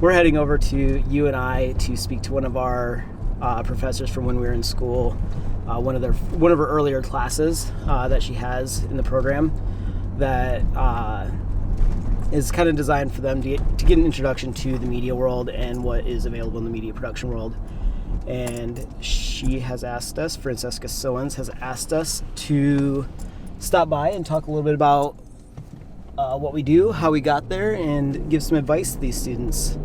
we're heading over to UNI to speak to one of our professors from when we were in school, one of her earlier classes that she has in the program that is kind of designed for them to get an introduction to the media world and what is available in the media production world. And she has asked us, Francesca Sowens has asked us to stop by and talk a little bit about what we do, how we got there, and give some advice to these students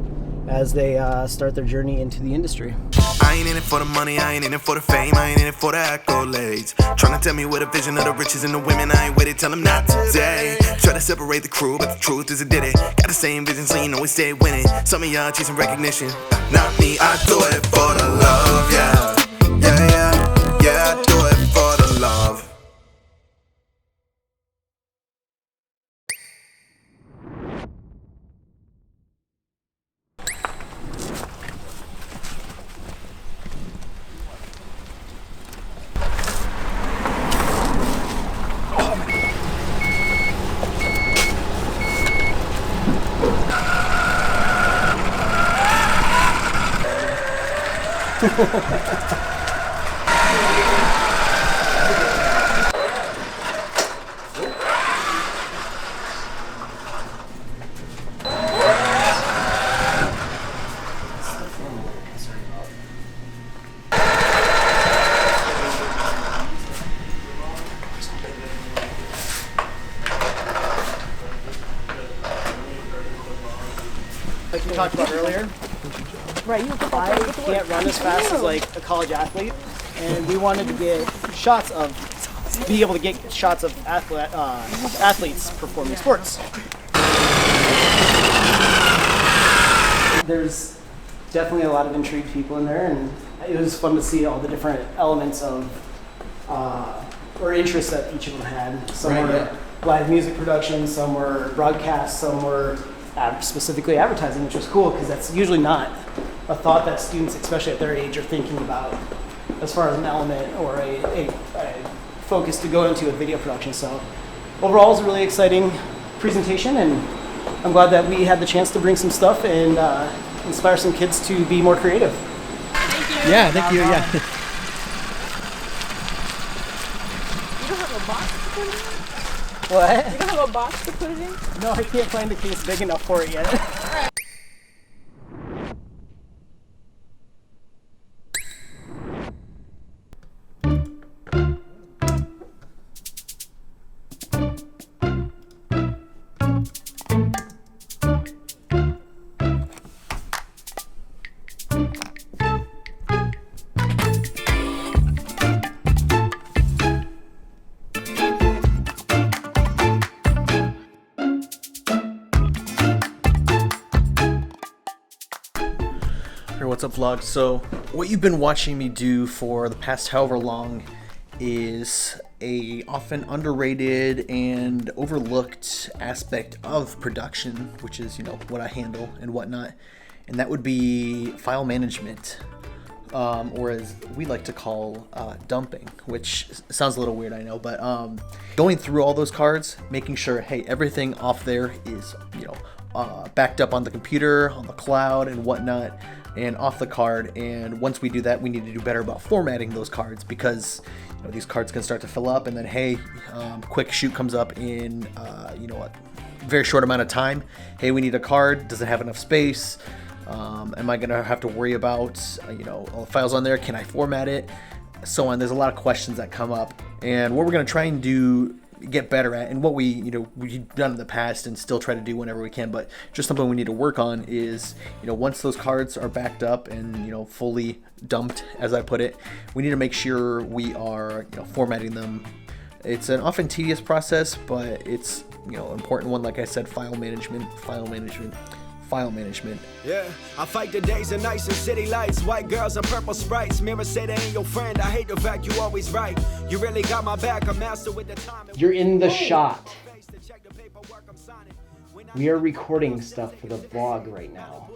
as they start their journey into the industry. I ain't in it for the money, I ain't in it for the fame, I ain't in it for the accolades. Tryna tell me what a vision of the riches and the women, I ain't with it, tell them not today. Try to separate the crew, but the truth is I did it. Got the same vision, so you know we stay winning. Some of y'all chasing recognition, not me, I do it for the love, yeah. Yeah, yeah, yeah, I do it for the love. Like we talked about earlier, Right, you I can't run as fast as like a college athlete, and we wanted to be able to get shots of athletes performing sports. There's definitely a lot of intrigued people in there, and it was fun to see all the different elements of or interests that each of them had. Some were live music production, some were broadcast, some were specifically advertising, which was cool because that's usually not a thought that students, especially at their age, are thinking about as far as an element or a focus to go into a video production. So overall, it was a really exciting presentation, and I'm glad that we had the chance to bring some stuff and inspire some kids to be more creative. Thank you. Yeah, thank you. Yeah. You don't have a box to put it in? What? You don't have a box to put it in? No, I can't find a case big enough for it yet. What's up, vlog? So what you've been watching me do for the past however long is a often underrated and overlooked aspect of production, which is, you know, what I handle and whatnot, and that would be file management, or as we like to call dumping, which sounds a little weird, I know, but going through all those cards, making sure, hey, everything off there is, you know, backed up on the computer, on the cloud and whatnot, and off the card. And once we do that, we need to do better about formatting those cards, because you know, these cards can start to fill up, and then hey, quick shoot comes up in you know, a very short amount of time. Hey, we need a card, does it have enough space? Am I gonna have to worry about you know, all the files on there, can I format it, so on. There's a lot of questions that come up, and what we're gonna try and get better at, and what we've done in the past and still try to do whenever we can, but just something we need to work on is, you know, once those cards are backed up and, you know, fully dumped, as I put it, we need to make sure we are, you know, formatting them. It's an often tedious process, but it's, you know, important one. Like I said, file management. Yeah, I fight the days and nights and city lights, white girls and purple sprites. Mirrors say they ain't your friend. I hate the fact you always right. You really got my back. A master with the time. You're in the shot. We are recording stuff for the vlog right now.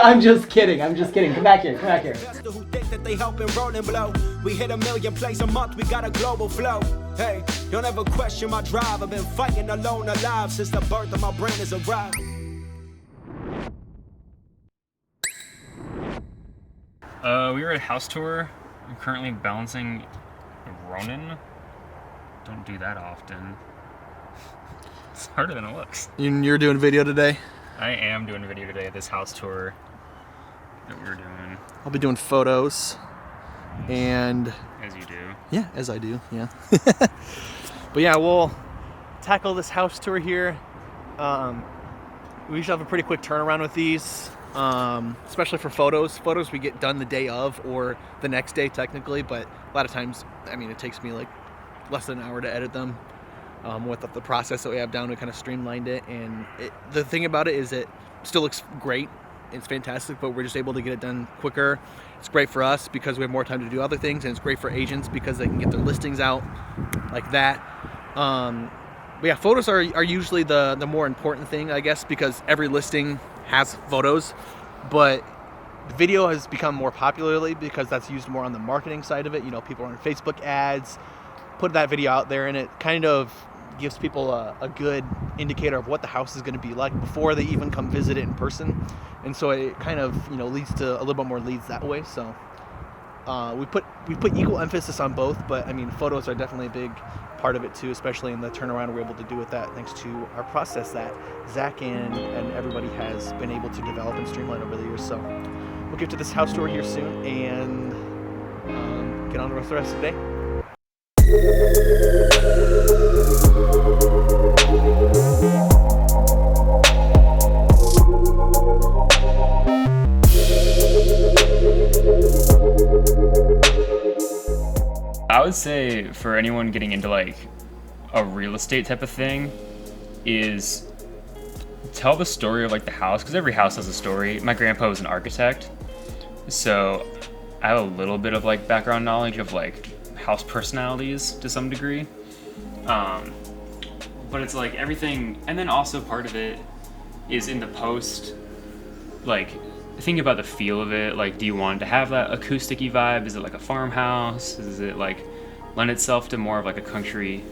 I'm just kidding. Come back here. Who think that they helping roll and blow? We hit 1 million plays a month, we got a global flow. Hey, don't ever question my drive. I've been fighting alone alive since the birth of my brand has arrived. We were at a house tour. I'm currently balancing a Ronin. Don't do that often. It's harder than it looks. You're doing video today? I am doing a video today at this house tour that we're doing. I'll be doing photos, and As you do. yeah, as I do, yeah. But yeah, we'll tackle this house tour here. We usually have a pretty quick turnaround with these, especially for photos. Photos we get done the day of or the next day technically, but a lot of times, I mean, it takes me like less than an hour to edit them. With the process that we have down, we kind of streamlined it, and the thing about it is it still looks great. It's fantastic, but we're just able to get it done quicker. It's great for us because we have more time to do other things, and it's great for agents because they can get their listings out like that. But yeah, photos are usually the more important thing, I guess, because every listing has photos, but video has become more popular lately because that's used more on the marketing side of it. You know, people are on Facebook ads, put that video out there, and it kind of gives people a good indicator of what the house is going to be like before they even come visit it in person. And so it kind of, you know, leads to a little bit more leads that way. So we put equal emphasis on both, but I mean, photos are definitely a big part of it too, especially in the turnaround we're able to do with that thanks to our process that Zach and everybody has been able to develop and streamline over the years. So we'll get to this house tour here soon and get on with the rest of the day. I would say for anyone getting into like a real estate type of thing is tell the story of like the house, because every house has a story. My grandpa was an architect, so I have a little bit of like background knowledge of like house personalities to some degree. But it's like everything, and then also part of it is in the post, like think about the feel of it. Like, do you want it to have that acoustic-y vibe? Is it like a farmhouse? Is it like lend itself to more of like a country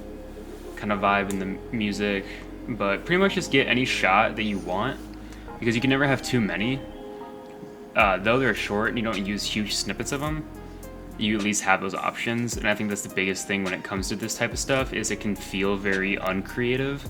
kind of vibe in the music? But pretty much just get any shot that you want, because you can never have too many. Though they're short and you don't use huge snippets of them, you at least have those options. And I think that's the biggest thing when it comes to this type of stuff, is it can feel very uncreative,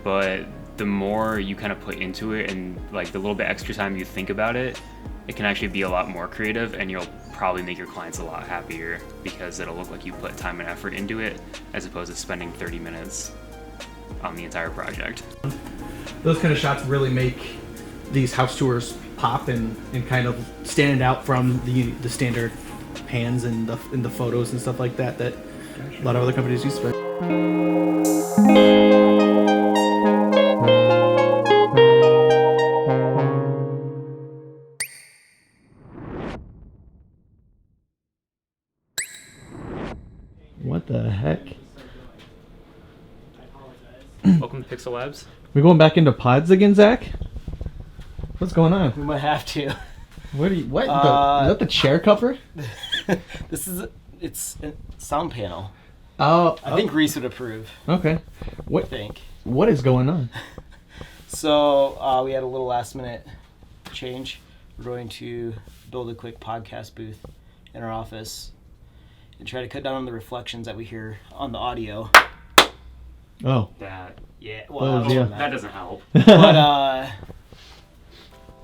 but the more you kind of put into it and like the little bit extra time you think about it, it can actually be a lot more creative, and you'll probably make your clients a lot happier because it'll look like you put time and effort into it as opposed to spending 30 minutes on the entire project. Those kind of shots really make these house tours pop and kind of stand out from the standard pans and the photos and stuff like that a lot of other companies use. What the heck? Welcome to Pixel Labs. We're going back into pods again, Zach? What's going on? We might have to. What? Is that the chair cover? It's a sound panel. Oh, I think Reese would approve. Okay. I think. What is going on? So we had a little last minute change. We're going to build a quick podcast booth in our office and try to cut down on the reflections that we hear on the audio. Oh. That That doesn't help.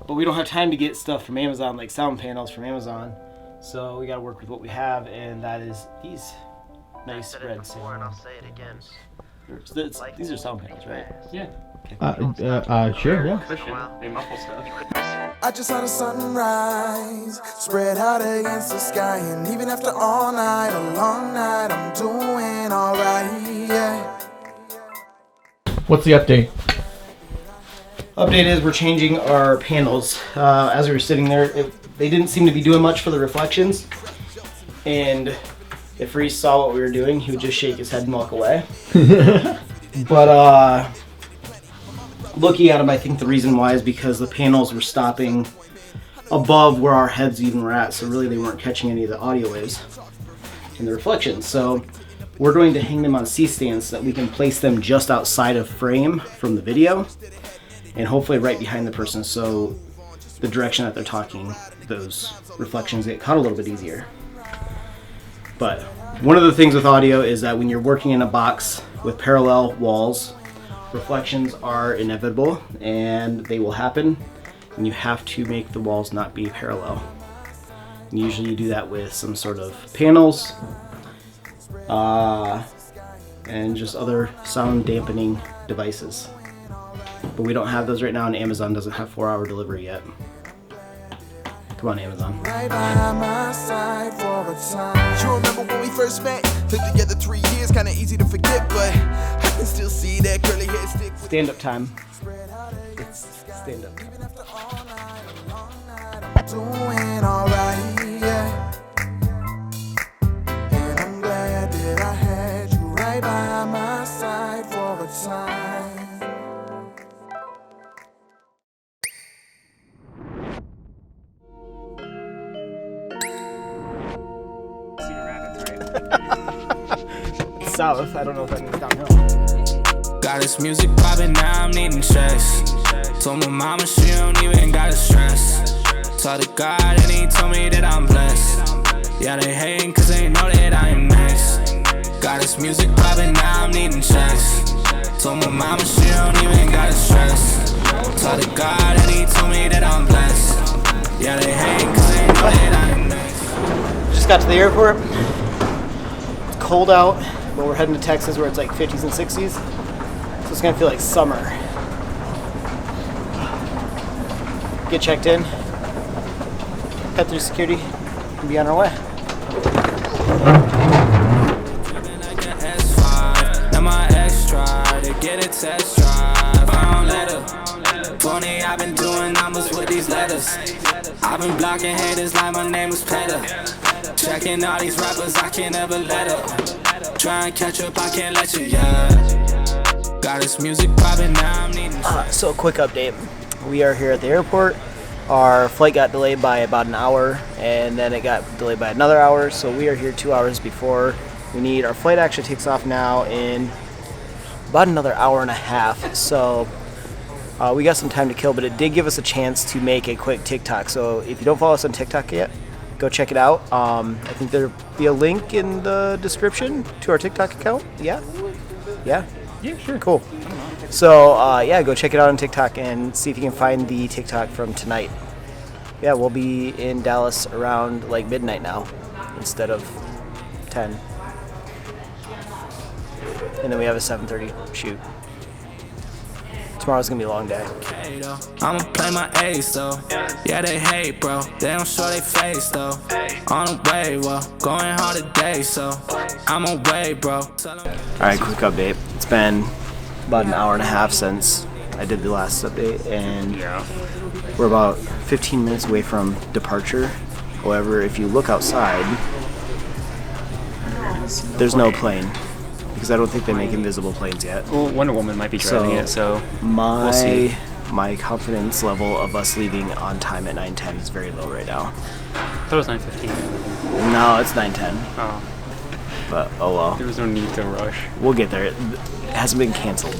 But we don't have time to get stuff from Amazon, like sound panels from Amazon. So we got to work with what we have, and that is these nice red sound. I'll say it again. These are sound panels, right? Yeah. Sure, yeah. Cushion. They muffle stuff. I just saw the sunrise spread out against the sky, and even after all night, a long night, I'm doing alright, yeah. What's the update? Update is we're changing our panels. As we were sitting there, they didn't seem to be doing much for the reflections, and if Reese saw what we were doing, he would just shake his head and walk away. But looking at them, I think the reason why is because the panels were stopping above where our heads even were at, so really they weren't catching any of the audio waves and the reflections. So we're going to hang them on C-stands so that we can place them just outside of frame from the video and hopefully right behind the person, so the direction that they're talking, those reflections get caught a little bit easier. But one of the things with audio is that when you're working in a box with parallel walls, reflections are inevitable and they will happen, and you have to make the walls not be parallel. And usually you do that with some sort of panels and just other sound dampening devices. But we don't have those right now, and Amazon doesn't have 4-hour delivery yet. Come on, Amazon. Right by my side for a time. You remember when we first met? Took together 3 years, kinda easy to forget, but I can still see that curly hair stick. Stand-up time. It's stand-up time. Doing alright, yeah. And I'm glad that I had you right by my side for a time. Cedar Rapids, right? South. I don't know if that means downhill. Got this music poppin', now I'm needing checks. Told my mama she don't even gotta stress. Talk to God and he told me that I'm blessed. Yeah, they hatin' cause they know that I am next. Got this music poppin', now I'm needing checks. Told my mama she don't even gotta stress. Talk to God and he told me that I'm blessed. Yeah, they hatin' cause they know that I am next. Just got to the airport. It's cold out, but we're heading to Texas where it's like 50s and 60s. So it's gonna feel like summer. Get checked in, head through security, and be on our way. Now my ex tried to get a test drive. I don't let her. 20, I've been doing numbers with these letters. I've been blocking haters like my name was Petter. Checking all these rappers, I can't ever let up. Try and catch up, I can't let you, yeah. Got this music poppin', now I'm needing. So a quick update. We are here at the airport. Our flight got delayed by about an hour, and then it got delayed by another hour, so we are here 2 hours before we need. Our flight actually takes off now in about another hour and a half, so we got some time to kill, but it did give us a chance to make a quick TikTok. So if you don't follow us on TikTok yet, go check it out. I think there'll be a link in the description to our TikTok account. Yeah? Yeah, sure. Cool. So, yeah, go check it out on TikTok and see if you can find the TikTok from tonight. Yeah, we'll be in Dallas around like midnight now instead of 10. And then we have a 7:30 shoot. Tomorrow's gonna be a long day. I'ma play my ace though. Yeah, they hate, bro. They don't show their face though. On the way, well, going hard today, so I'm away, bro. Alright, quick update. It's been about an hour and a half since I did the last update, and we're about 15 minutes away from departure. However, if you look outside, there's no plane, because I don't think they make invisible planes yet. Well, Wonder Woman might be driving it, so we'll see. My confidence level of us leaving on time at 9:10 is very low right now. I thought it was 9:15. No, it's 9:10. Oh, But oh well. there was no need to rush. We'll get there. It hasn't been canceled.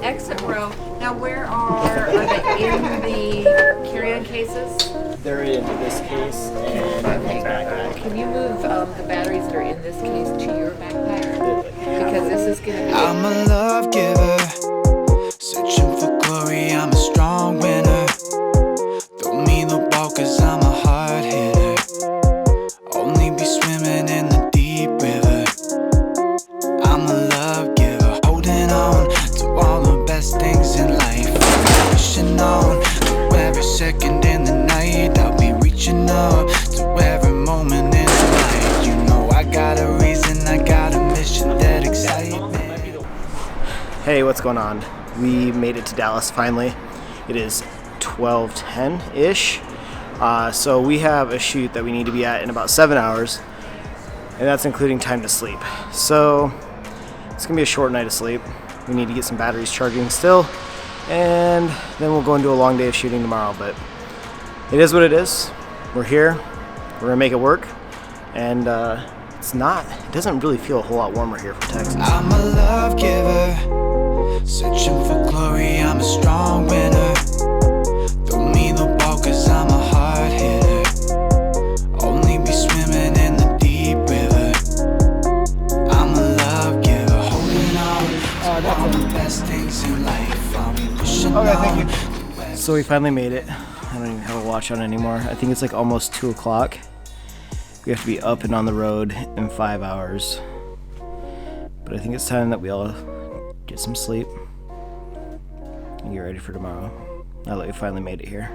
Exit row. Now, are they in the carry-on cases? They're in this case and Okay. backpack. Can you move the batteries that are in this case to your backpack? Because this is going to be... I'm a love giver, searching for glory, I'm a strong winner. Don't mean the ball cause I'm a hard hitter. Only be swimming in the deep river. I'm a love giver, holding on to all the best things in life. Pushing on to every second in the night. I'll be reaching up to every moment in the night. You know I got a reason, I got a mission that excites me. Hey, what's going on? We made it to Dallas finally. It is 12:10-ish. So we have a shoot that we need to be at in about 7 hours, and that's including time to sleep. So it's gonna be a short night of sleep. We need to get some batteries charging still, and then we'll go into a long day of shooting tomorrow. But it is what it is. We're here. We're gonna make it work, and it doesn't really feel a whole lot warmer here for Texas. I'm a love giver, searching for glory, I'm a strong winner. Throw me the ball cause I'm a hard hitter. Only be swimming in the deep river. I'm a love giver, holding on to all the best things in life. I'll be pushing on. Thank you. So we finally made it. I don't even have a watch on anymore. I think it's like almost 2 o'clock. We have to be up and on the road in 5 hours. But I think it's time that we all get some sleep and get ready for tomorrow. Now that we finally made it here.